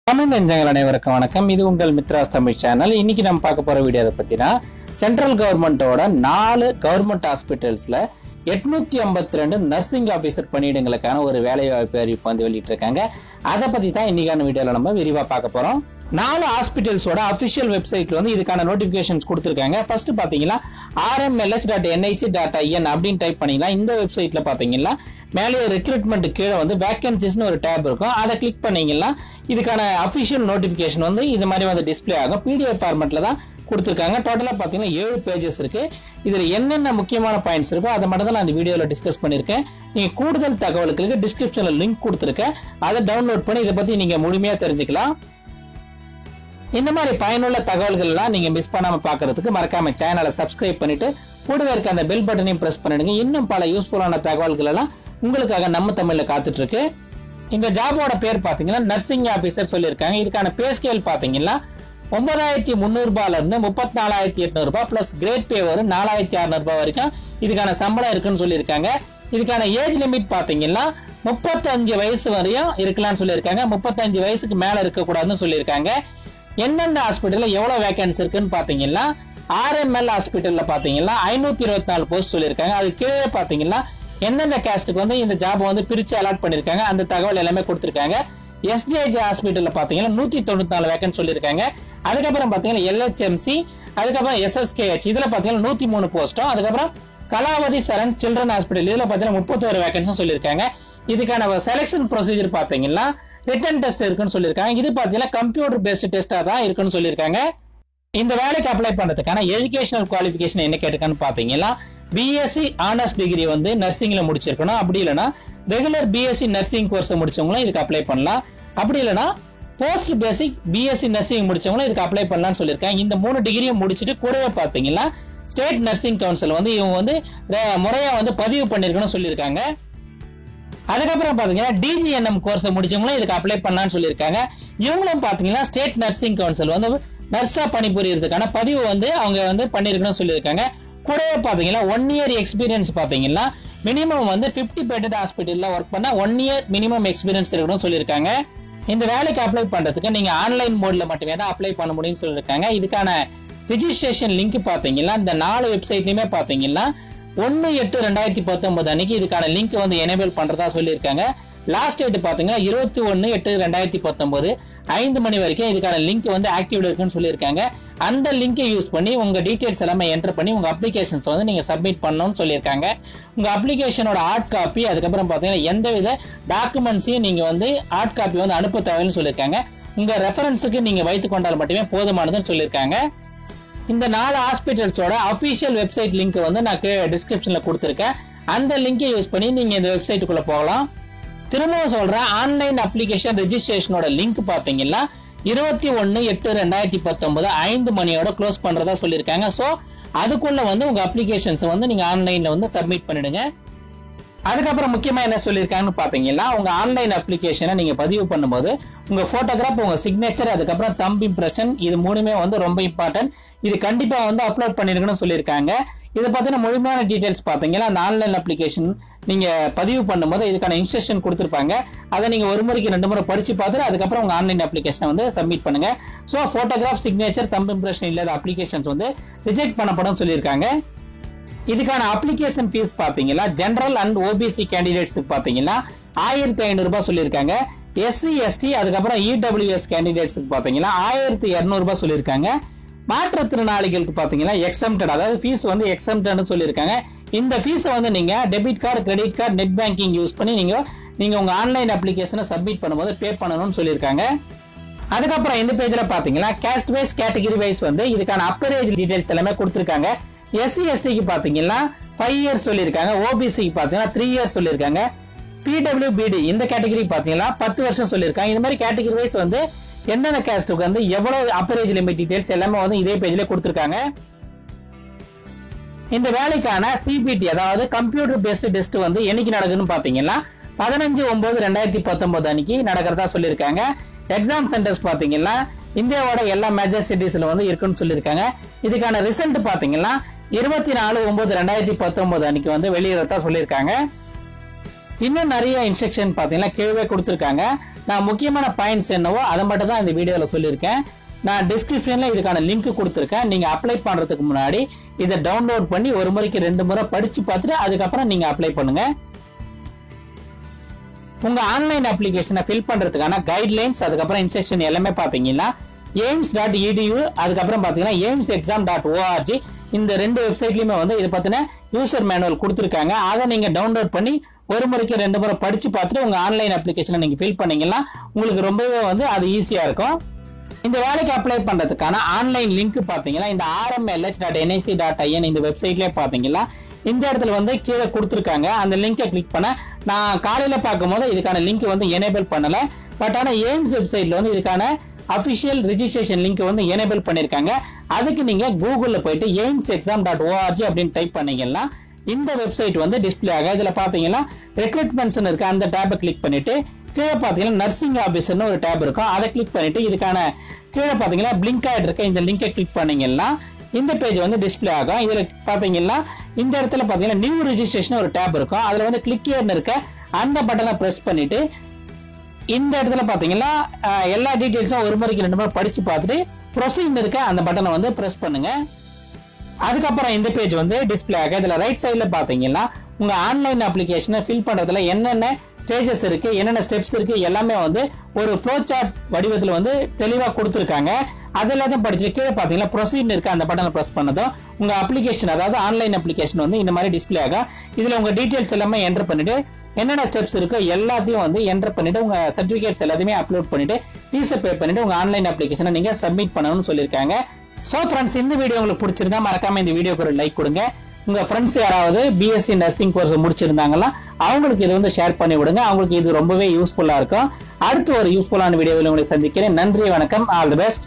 தமிழ் நெஞ்சங்கள் அனைவருக்கும் வணக்கம். இது உங்கள் மித்ராஸ் தமிழ் சேனல். இன்னைக்கு நம்ம பார்க்க போற வீடியோ பத்தினா சென்ட்ரல் கவர்மெண்டோட 4 கவர்மெண்ட் ஹாஸ்பிட்டல்ஸ்ல 852 நர்சிங் ஆபீசர் பணியிடங்களுக்கான ஒரு வேலை வாய்ப்பு அறிவிப்பு வந்து வெளியிட்டு இருக்காங்க. அதை பத்தி தான் இன்னைக்கான வீடியோல நம்ம விரிவா பார்க்க போறோம். 4 ஹாஸ்பிட்டல்ஸோட அபிஷியல் வெப்சைட்ல வந்து இதுக்கான நோட்டிபிகேஷன்ஸ் கொடுத்திருக்காங்க. ஃபர்ஸ்ட் பாத்தீங்கன்னா rmlh.nic.in அப்படின்னு டைப் பண்ணீங்கன்னா இந்த வெப்சைட்ல பாத்தீங்கன்னா மேலே ரெக்ரூட்மெண்ட் கீழே வந்து வேகன்சிஸ்னு ஒரு டேப் இருக்கும். அதை கிளிக் பண்ணீங்கன்னா இதுக்கான அபிஷியல் நோட்டிபிகேஷன் வந்து இது மாதிரி வந்து டிஸ்பிளே ஆகும். PDF ஃபார்மேட்ல தான் கொடுத்துருக்காங்க. டோட்டலா பாத்தீங்கன்னா 7 பேஜஸ் இருக்கு. இதுல என்னென்ன முக்கியமான பாயிண்ட்ஸ் இருக்கோ அதை மட்டும் தான் நான் இந்த வீடியோல டிஸ்கஸ் பண்ணிருக்கேன். நீங்க கூடுதல் தகவலுக்கு டிஸ்கிரிப்ஷன்ல லிங்க் கொடுத்துருக்கேன். அதை டவுன்லோட் பண்ணி இதை பத்தி நீங்க முழுமையா தெரிஞ்சுக்கலாம். இந்த மாதிரி பயனுள்ள தகவல்கள் எல்லாம் நீங்க மிஸ் பண்ணாம பாக்குறதுக்கு மறக்காம சேனலை சப்ஸ்கிரைப் பண்ணிட்டு கூடவே இருக்க அந்த பெல் பட்டனையும் பிரஸ் பண்ணிடுங்க. இன்னும் பல யூஸ்ஃபுல்லான தகவல்கள் எல்லாம் உங்களுக்காக நம்ம தமிழ்ல காத்துட்டு இருக்கு. இந்த ஜாபோட பேர் பாத்தீங்கன்னா நர்சிங் ஆபீசர் சொல்லியிருக்காங்க. இதுக்கான பே ஸ்கேல் பாத்தீங்கன்னா 9300 ரூபாயில இருந்து 34,800 ரூபாய் பிளஸ் கிரேட் பே வரும் 4,600 ரூபாய் வரைக்கும் இதுக்கான சம்பளம் இருக்குன்னு சொல்லியிருக்காங்க. இதுக்கான ஏஜ் லிமிட் பாத்தீங்கன்னா 35 வயசு வரையும் இருக்கலாம்னு சொல்லியிருக்காங்க. 35 வயசுக்கு மேல இருக்கக்கூடாதுன்னு சொல்லியிருக்காங்க. எந்தெந்த ஹாஸ்பிட்டல்ல எவ்வளவு வேகன்சி இருக்குன்னு பாத்தீங்கன்னா RML ஹாஸ்பிட்டல்ல பாத்தீங்கன்னா 524 போஸ்ட் சொல்லியிருக்காங்க. அது கீழே பாத்தீங்கன்னா எந்தெந்த கேஸ்டுக்கு வந்து இந்த ஜாப் வந்து பிரிச்சு அலாட் பண்ணிருக்காங்க அந்த தகவல் எல்லாமே கொடுத்திருக்காங்க. SJJ ஹாஸ்பிட்டல்ல பாத்தீங்கன்னா 194 வேகன்சி சொல்லியிருக்காங்க. அதுக்கப்புறம் பாத்தீங்கன்னா LHMC, அதுக்கப்புறம் SSKH இதுல பாத்தீங்கன்னா 103 போஸ்டும், அதுக்கப்புறம் கலாவதி சரண் சில்ட்ரன் ஹாஸ்பிட்டல் இதுல பாத்தீங்கன்னா 31 வேகன்ஸும் சொல்லியிருக்காங்க. இதுக்கான செலக்ஷன் ப்ரொசீஜர் பாத்தீங்கன்னா ரிட்டன் டெஸ்ட் இருக்குன்னு சொல்லியிருக்காங்க. இது பாத்தீங்கன்னா கம்ப்யூட்டர் பேஸ்ட் டெஸ்டா தான் இருக்குன்னு சொல்லியிருக்காங்க. இந்த வேலைக்கு அப்ளை பண்றதுக்கான எஜுகேஷனல் குவாலிஃபிகேஷன் என்ன கேட்டிருக்கான்னு பாத்தீங்கன்னா BSc ஆனர்ஸ் டிகிரி வந்து நர்சிங்ல முடிச்சிருக்கணும். அப்படி இல்லைன்னா ரெகுலர் BSc நர்சிங் கோர்ஸ் முடிச்சவங்களும் இதுக்கு அப்ளை பண்ணலாம். அப்படி இல்லைன்னா போஸ்ட் பேசிக் BSc நர்சிங் முடிச்சவங்களும் இதுக்கு அப்ளை பண்ணலாம்னு சொல்லியிருக்காங்க. இந்த 3 டிகிரியும் முடிச்சுட்டு கூடவே பாத்தீங்கன்னா ஸ்டேட் நர்சிங் கவுன்சில் வந்து இவங்க வந்து முறையா வந்து பதிவு பண்ணிருக்கணும்னு சொல்லியிருக்காங்க. அதுக்கப்புறம் பாத்தீங்கன்னா DGNM கோர்ஸ் முடிச்சவங்களும் இதுக்கு அப்ளை பண்ணலாம்னு சொல்லியிருக்காங்க. இவங்களும் பாத்தீங்கன்னா ஸ்டேட் நர்சிங் கவுன்சில் வந்து நர்ஸா பணிபுரியறதுக்கான பதிவு வந்து அவங்க வந்து பண்ணிருக்கணும்னு சொல்லியிருக்காங்க. கூடவே பாத்தீங்கன்னா 1 இயர் எக்ஸ்பீரியன்ஸ் பாத்தீங்கன்னா மினிமம் வந்து 50 பெட்டட் ஹாஸ்பிட்டல்ல ஒர்க் பண்ணா 1 இயர் மினிமம் எக்ஸ்பீரியன்ஸ் இருக்கணும்னு சொல்லியிருக்காங்க. இந்த வேலைக்கு அப்ளை பண்றதுக்கு நீங்க ஆன்லைன் மோட்ல மட்டுமே தான் அப்ளை பண்ண முடியும்னு சொல்லியிருக்காங்க. இதுக்கான ரிஜிஸ்ட்ரேஷன் லிங்க் பாத்தீங்கன்னா இந்த 4 வெப்சைட்லயுமே பாத்தீங்கன்னா 1/8/2019 அன்னைக்கு இதுக்கான லிங்க் வந்து எனேபிள் பண்றதா சொல்லியிருக்காங்க. லாஸ்ட் டேட் பாத்தீங்கன்னா 21/8/2019 5 மணி வரைக்கும் இதுக்கான லிங்க் வந்து ஆக்டிவ்ல இருக்குன்னு சொல்லியிருக்காங்க. அந்த லிங்கை யூஸ் பண்ணி உங்க டீடைல்ஸ் எல்லாமே என்டர் பண்ணி உங்க அப்ளிகேஷன்ஸ் வந்து நீங்க சப்மிட் பண்ணணும்னு சொல்லியிருக்காங்க. உங்க அப்ளிகேஷனோட ஹார்ட் காப்பி அதுக்கப்புறம் பாத்தீங்கன்னா எந்தவித டாக்குமெண்ட்ஸையும் நீங்க வந்து ஹார்ட் காப்பி வந்து அனுப்ப தேவைன்னு சொல்லியிருக்காங்க. உங்க ரெஃபரன்ஸுக்கு நீங்க வைத்துக் கொண்டால் மட்டுமே போதுமானதுன்னு சொல்லியிருக்காங்க. இந்த 4 ஹாஸ்பிட்டல்ஸோட அபிஷியல் வெப்சைட் லிங்க் வந்து நான் டிஸ்கிரிப்ஷன்ல கொடுத்திருக்கேன். அந்த லிங்கை யூஸ் பண்ணி நீங்க இந்த வெப்சைட்டுக்குள்ள போகலாம். திரும்பவும் சொல்றேன், ஆன்லைன் அப்ளிகேஷன் ரெஜிஸ்ட்ரேஷனோட லிங்க் பாத்தீங்கன்னா 21/8/2019 5 மணியோட க்ளோஸ் பண்றதா சொல்லியிருக்காங்க. சோ அதுக்குள்ள வந்து உங்க அப்ளிகேஷன்ஸ் வந்து நீங்க ஆன்லைன்ல வந்து சப்மிட் பண்ணிடுங்க. அதுக்கப்புறம் முக்கியமா என்ன சொல்லியிருக்காங்கன்னு பாத்தீங்கன்னா உங்க ஆன்லைன் அப்ளிகேஷனை நீங்க பதிவு பண்ணும்போது உங்க போட்டோகிராஃப், உங்க சிக்னேச்சர், அதுக்கப்புறம் தம்ப் இம்ப்ரெஷன் இது 3மே வந்து ரொம்ப இம்பார்ட்டன்ட். இது கண்டிப்பா வந்து அப்லோட் பண்ணிருக்கணும்னு சொல்லியிருக்காங்க. இதை பத்தின முழுமையான டீடைல்ஸ் பாத்தீங்கன்னா அந்த ஆன்லைன் அப்ளிகேஷன் நீங்க பதிவு பண்ணும்போது இதுக்கான இன்ஸ்ட்ரக்ஷன் கொடுத்திருப்பாங்க. அதை நீங்க ஒரு முறைக்கு 2 முறை படிச்சு பார்த்துட்டு அதுக்கப்புறம் உங்க ஆன்லைன் அப்ளிகேஷனை வந்து சப்மிட் பண்ணுங்க. So photograph, signature, thumb impression இல்லாத அப்ளிகேஷன்ஸ் வந்து ரிஜெக்ட் பண்ணப்படும் சொல்லியிருக்காங்க. இதுக்கான அப்ளிகேஷன் ஃபீஸ் பாத்தீங்கன்னா ஜெனரல் அண்ட் OBC கேண்டிடேட்ஸுக்கு பாத்தீங்கன்னா 1500 ரூபாய் சொல்லியிருக்காங்க. SC ST அதுக்கப்புறம் EWS கேண்டிடேட்ஸுக்கு பாத்தீங்கன்னா 1200 ரூபாய் சொல்லியிருக்காங்க. மாற்றுத்திறனாளிகளுக்கு பாத்தீங்கன்னா எக்ஸம்டட், அதாவது ஃபீஸ் வந்து எக்ஸம்டட்னு சொல்லியிருக்காங்க. இந்த ஃபீஸை வந்து நீங்க debit card, credit card, net banking use பண்ணி நீங்க உங்க ஆன்லைன் அப்ளிகேஷனை சப்மிட் பண்ணும்போது பே பண்ணணும்னு சொல்லியிருக்காங்க. அதுக்கப்புறம் இந்த பேஜ்ல பாத்தீங்கன்னா கேஸ்ட் வைஸ், கேட்டகரி வைஸ் வந்து இதுக்கான அப்பர் ஏஜ் டீடைல்ஸ் எல்லாமே கொடுத்திருக்காங்க. SC STக்கு பாத்தீங்கன்னா 5 இயர்ஸ் சொல்லியிருக்காங்க. OBCக்கு பாத்தீங்கன்னா 3 இயர்ஸ் சொல்லியிருக்காங்க. PWBD இந்த கேட்டகரி பாத்தீங்கன்னா 10 வருஷம் சொல்லியிருக்காங்க. இந்த மாதிரி கேட்டகரி வைஸ் வந்து எந்தெந்த கேஸ்டுக்கு வந்து எவ்வளவு அப்பர் ஏஜ் லிமிட் டீடைல்ஸ் எல்லாமே வந்து இதே பேஜ்ல கொடுத்திருக்காங்க. இந்த வேலைக்கான CBT அதாவது கம்ப்யூட்டர் பேஸ்ட் டெஸ்ட் வந்து என்னைக்கு நடக்குதுன்னு பாத்தீங்கன்னா 15/9/2019 அன்னைக்கு நடக்கிறதா சொல்லியிருக்காங்க. எக்ஸாம் சென்டர்ஸ் பாத்தீங்கன்னா இந்தியாவோட எல்லா மேஜர் சிட்டிஸ்ல வந்து இருக்குன்னு சொல்லியிருக்காங்க. இதுக்கான ரிசல்ட் பாத்தீங்கன்னா 24/9/2019 அன்னைக்கு வந்து வெளியிடறதா சொல்லியிருக்காங்க. இன்னும் நிறைய இன்ஸ்ட்ரக்ஷன் பார்த்தீங்கன்னா கீழே கொடுத்துருக்காங்க. நான் முக்கியமான பாயிண்ட்ஸ் என்னவோ அதை மட்டும் தான் இந்த வீடியோவில் சொல்லியிருக்கேன். நான் டிஸ்கிரிப்ஷனில் இதுக்கான லிங்க் கொடுத்துருக்கேன். நீங்கள் அப்ளை பண்ணுறதுக்கு முன்னாடி இதை டவுன்லோட் பண்ணி ஒரு முறைக்கு 2 முறை படித்து பார்த்துட்டு அதுக்கப்புறம் நீங்கள் அப்ளை பண்ணுங்கள். உங்கள் ஆன்லைன் அப்ளிகேஷனை ஃபில் பண்ணுறதுக்கான கைட்லைன்ஸ் அதுக்கப்புறம் இன்ஸ்ட்ரக்ஷன் எல்லாமே பார்த்தீங்கன்னா aims.edu அதுக்கப்புறம் பார்த்தீங்கன்னா aimsexam.org இந்த 2 வெப்சைட்லையுமே வந்து இதை பற்றின யூசர் மேனுவல் கொடுத்துருக்காங்க. அதை நீங்கள் டவுன்லோட் பண்ணி ஒரு முறைக்கு 2 முறை படித்து பார்த்துட்டு உங்கள் ஆன்லைன் அப்ளிகேஷனை நீங்கள் ஃபில் பண்ணீங்கன்னா உங்களுக்கு ரொம்பவே வந்து அது ஈஸியாக இருக்கும். இந்த வேலைக்கு அப்ளை பண்ணுறதுக்கான ஆன்லைன் லிங்க் பார்த்தீங்கன்னா இந்த rmlh.nic.in இந்த வெப்சைட்லேயே பார்த்தீங்கன்னா இந்த இடத்துல வந்து கீழே கொடுத்துருக்காங்க. அந்த லிங்கை கிளிக் பண்ண நான் காலையில் பார்க்கும்போது இதுக்கான லிங்க் வந்து எனேபிள் பண்ணலை. பட் ஆனால் எய்ம்ஸ் வெப்சைட்டில் வந்து இதுக்கான அஃபிஷியல் ரிஜிஸ்ட்ரேஷன் லிங்க் வந்து எனேபிள் பண்ணியிருக்காங்க. அதுக்கு நீங்கள் கூகுளில் போயிட்டு aimsexam.org அப்படின்னு டைப் பண்ணீங்கன்னா இந்த வெப்சைட் வந்து டிஸ்பிளே ஆகும். இதில் பார்த்தீங்கன்னா ரெக்ரூட்மெண்ட்ஸ் இருக்கு அந்த டேபை கிளிக் பண்ணிட்டு கீழே பார்த்தீங்கன்னா நர்சிங் ஆஃபீஸர்னு ஒரு டேப் இருக்கும். அதை கிளிக் பண்ணிட்டு இதுக்கான கீழே பார்த்தீங்கன்னா பிளிங்க் ஆகிட்டு இருக்க இந்த லிங்கை கிளிக் பண்ணீங்கன்னா இந்த பேஜ் வந்து டிஸ்பிளே ஆகும். இதில் பார்த்தீங்கன்னா இந்த இடத்துல பார்த்தீங்கன்னா நியூ ரிஜிஸ்ட்ரேஷன் ஒரு டேப் இருக்கும். அதில் வந்து கிளிக் ஹியர்னு இருக்க அந்த பட்டனை ப்ரெஸ் பண்ணிட்டு இந்த இடத்துல பார்த்தீங்கன்னா எல்லா டீட்டெயில்ஸும் ஒரு முறைக்கு 2 முறை படித்து பார்த்துட்டு ப்ரொசீட் இருக்க அந்த பட்டனை வந்து ப்ரெஸ் பண்ணுங்க. அதுக்கப்புறம் இந்த பேஜ் வந்து டிஸ்பிளே ஆகும். இதில் ரைட் சைடில் பார்த்தீங்கன்னா உங்கள் ஆன்லைன் அப்ளிகேஷனை ஃபில் பண்ணுறதுல என்னென்ன ஸ்டேஜஸ் இருக்கு, என்னென்ன ஸ்டெப்ஸ் இருக்கு எல்லாமே வந்து ஒரு ஃப்ளோ சார்ட் வடிவத்தில் வந்து தெளிவாக கொடுத்துருக்காங்க. அது எல்லாத்தையும் படிச்சுட்டு கீழே பார்த்தீங்கன்னா ப்ரொசீட் இருக்க அந்த பட்டனை ப்ரெஸ் பண்ணதும் உங்கள் அப்ளிகேஷன் அதாவது ஆன்லைன் அப்ளிகேஷன் வந்து இந்த மாதிரி டிஸ்பிளே ஆகும். இதில் உங்கள் டீட்டெயில்ஸ் எல்லாமே என்டர் பண்ணிட்டு என்னென்ன ஸ்டெப்ஸ் இருக்கோ எல்லாத்தையும் வந்து என்டர் பண்ணிட்டு உங்கள் சர்டிஃபிகேட்ஸ் எல்லாத்தையுமே அப்லோட் பண்ணிட்டு ஃபீஸை பே பண்ணிட்டு உங்கள் ஆன்லைன் அப்ளிகேஷனை நீங்கள் சப்மிட் பண்ணணும்னு சொல்லியிருக்காங்க. ஸோ ஃப்ரெண்ட்ஸ், இந்த வீடியோ உங்களுக்கு பிடிச்சிருந்தா மறக்காம இந்த வீடியோக்கு ஒரு லைக் கொடுங்க. உங்க ஃப்ரெண்ட்ஸ் யாராவது பிஎஸ்சி நர்சிங் கோர்ஸ் முடிச்சிருந்தாங்கன்னா அவங்களுக்கு இதை வந்து ஷேர் பண்ணி விடுங்க. அவங்களுக்கு இது ரொம்பவே யூஸ்ஃபுல்லா இருக்கும். அடுத்து ஒரு யூஸ்ஃபுல்லான வீடியோவில் உங்களை சந்திக்கிறேன். நன்றி, வணக்கம், ஆல் தி பெஸ்ட்.